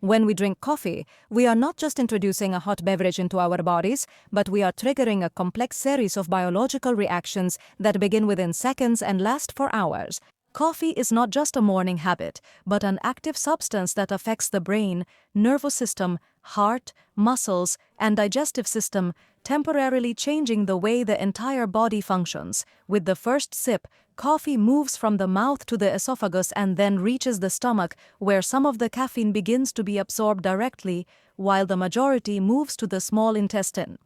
When we drink coffee, we are not just introducing a hot beverage into our bodies, but we are triggering a complex series of biological reactions that begin within seconds and last for hours. Coffee is not just a morning habit, but an active substance that affects the brain, nervous system, heart, muscles, and digestive system, temporarily changing the way the entire body functions. With the first sip, coffee moves from the mouth to the esophagus and then reaches the stomach, where some of the caffeine begins to be absorbed directly, while the majority moves to the small intestine.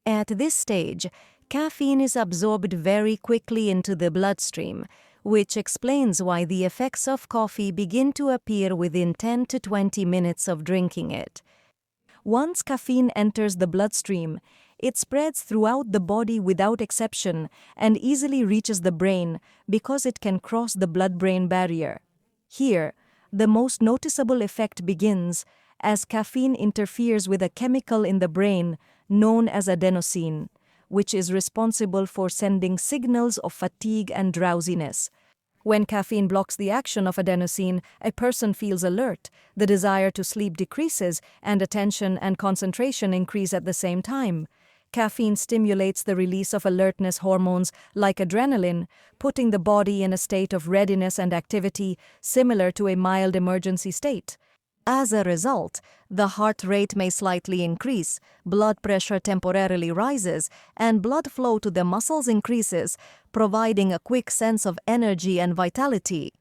At this stage, caffeine is absorbed very quickly into the bloodstream, which explains why the effects of coffee begin to appear within 10 to 20 minutes of drinking it. Once caffeine enters the bloodstream, it spreads throughout the body without exception and easily reaches the brain because it can cross the blood-brain barrier. Here, the most noticeable effect begins as caffeine interferes with a chemical in the brain known as adenosine, which is responsible for sending signals of fatigue and drowsiness. When caffeine blocks the action of adenosine, a person feels alert, the desire to sleep decreases, and attention and concentration increase at the same time. Caffeine stimulates the release of alertness hormones like adrenaline, putting the body in a state of readiness and activity similar to a mild emergency state. As a result, the heart rate may slightly increase, blood pressure temporarily rises, and blood flow to the muscles increases, providing a quick sense of energy and vitality.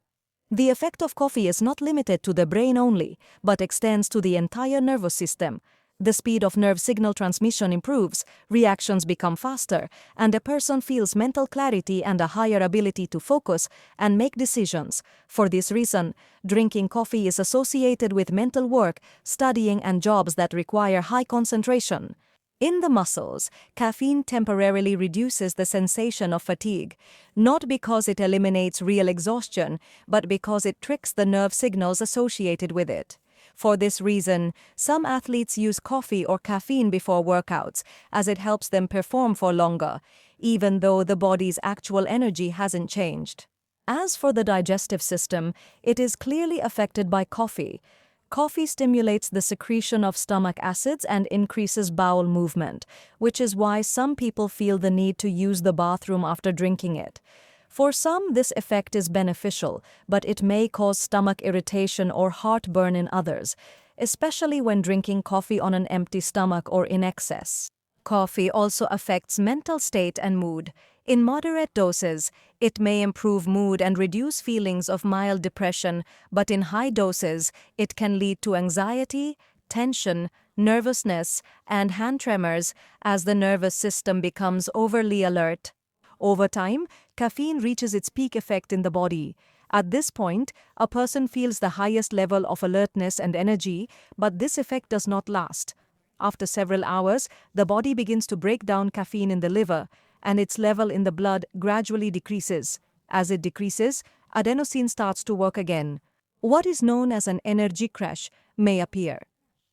The effect of coffee is not limited to the brain only, but extends to the entire nervous system. The speed of nerve signal transmission improves, reactions become faster, and a person feels mental clarity and a higher ability to focus and make decisions. For this reason, drinking coffee is associated with mental work, studying, and jobs that require high concentration. In the muscles, caffeine temporarily reduces the sensation of fatigue, not because it eliminates real exhaustion, but because it tricks the nerve signals associated with it. For this reason, some athletes use coffee or caffeine before workouts, as it helps them perform for longer, even though the body's actual energy hasn't changed. As for the digestive system, it is clearly affected by coffee. Coffee stimulates the secretion of stomach acids and increases bowel movement, which is why some people feel the need to use the bathroom after drinking it. For some, this effect is beneficial, but it may cause stomach irritation or heartburn in others, especially when drinking coffee on an empty stomach or in excess. Coffee also affects mental state and mood. In moderate doses, it may improve mood and reduce feelings of mild depression, but in high doses, it can lead to anxiety, tension, nervousness, and hand tremors as the nervous system becomes overly alert. Over time, caffeine reaches its peak effect in the body. At this point, a person feels the highest level of alertness and energy, but this effect does not last. After several hours, the body begins to break down caffeine in the liver, and its level in the blood gradually decreases. As it decreases, adenosine starts to work again. What is known as an energy crash may appear.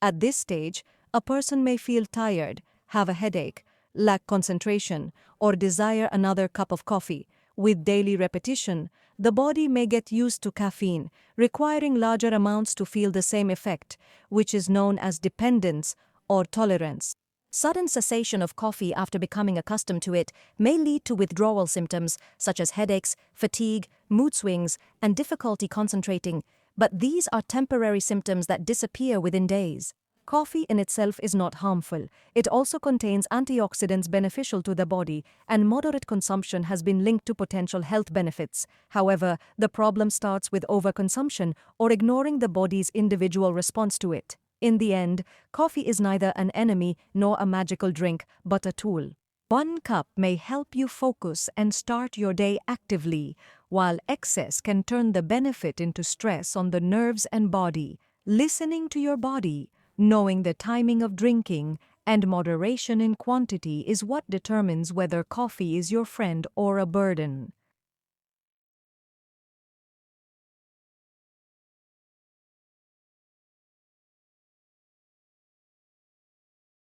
At this stage, a person may feel tired, have a headache, lack concentration, or desire another cup of coffee. With daily repetition, the body may get used to caffeine, requiring larger amounts to feel the same effect, which is known as dependence or tolerance. Sudden cessation of coffee after becoming accustomed to it may lead to withdrawal symptoms such as headaches, fatigue, mood swings, and difficulty concentrating, but these are temporary symptoms that disappear within days. Coffee in itself is not harmful. It also contains antioxidants beneficial to the body, and moderate consumption has been linked to potential health benefits. However, the problem starts with overconsumption or ignoring the body's individual response to it. In the end, coffee is neither an enemy nor a magical drink, but a tool. One cup may help you focus and start your day actively, while excess can turn the benefit into stress on the nerves and body. Listening to your body, knowing the timing of drinking, and moderation in quantity is what determines whether coffee is your friend or a burden.